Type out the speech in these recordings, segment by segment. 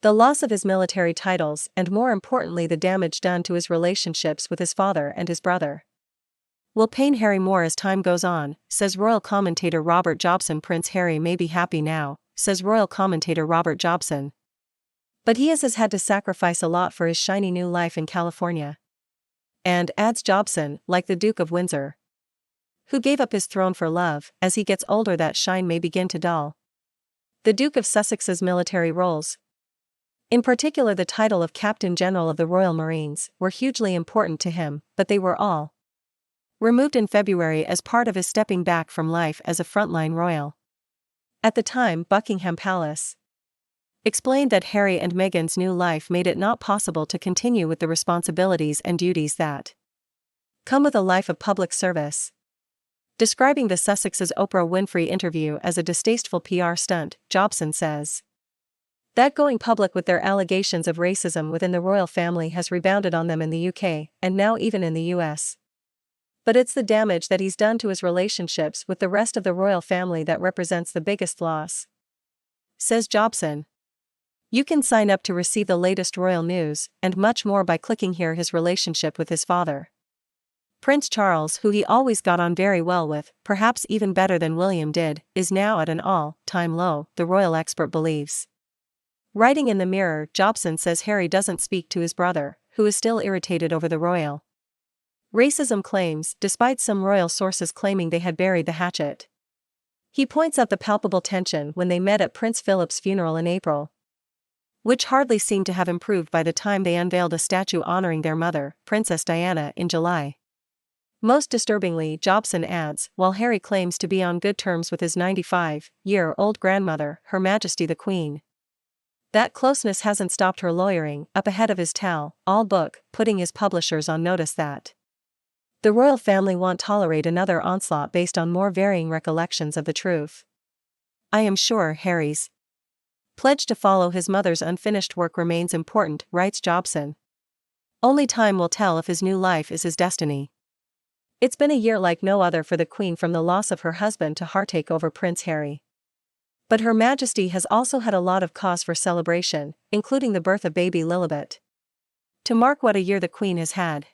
The loss of his military titles and more importantly the damage done to his relationships with his father and his brother will pain Harry more as time goes on, says royal commentator Robert Jobson. Prince Harry may be happy now, says royal commentator Robert Jobson. But he has had to sacrifice a lot for his shiny new life in California. And, adds Jobson, like the Duke of Windsor, who gave up his throne for love, as he gets older that shine may begin to dull. The Duke of Sussex's military roles, in particular the title of Captain General of the Royal Marines, were hugely important to him, but they were all removed in February as part of his stepping back from life as a frontline royal. At the time, Buckingham Palace explained that Harry and Meghan's new life made it not possible to continue with the responsibilities and duties that come with a life of public service. Describing the Sussexes' Oprah Winfrey interview as a distasteful PR stunt, Jobson says that going public with their allegations of racism within the royal family has rebounded on them in the UK, and now even in the US. But it's the damage that he's done to his relationships with the rest of the royal family that represents the biggest loss, says Jobson. You can sign up to receive the latest royal news, and much more by clicking here. His relationship with his father, Prince Charles, who he always got on very well with, perhaps even better than William did, is now at an all-time low, the royal expert believes. Writing in the Mirror, Jobson says Harry doesn't speak to his brother, who is still irritated over the royal racism claims, despite some royal sources claiming they had buried the hatchet. He points out the palpable tension when they met at Prince Philip's funeral in April, which hardly seemed to have improved by the time they unveiled a statue honoring their mother, Princess Diana, in July. Most disturbingly, Jobson adds, while Harry claims to be on good terms with his 95-year-old grandmother, Her Majesty the Queen, that closeness hasn't stopped her lawyering up ahead of his tell-all book, putting his publishers on notice that the royal family won't tolerate another onslaught based on more varying recollections of the truth. I am sure Harry's pledge to follow his mother's unfinished work remains important, writes Jobson. Only time will tell if his new life is his destiny. It's been a year like no other for the Queen, from the loss of her husband to heartache over Prince Harry. But Her Majesty has also had a lot of cause for celebration, including the birth of baby Lilibet, to mark what a year the Queen has had.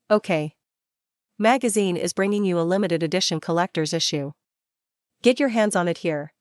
OK Magazine is bringing you a limited edition collector's issue. Get your hands on it here.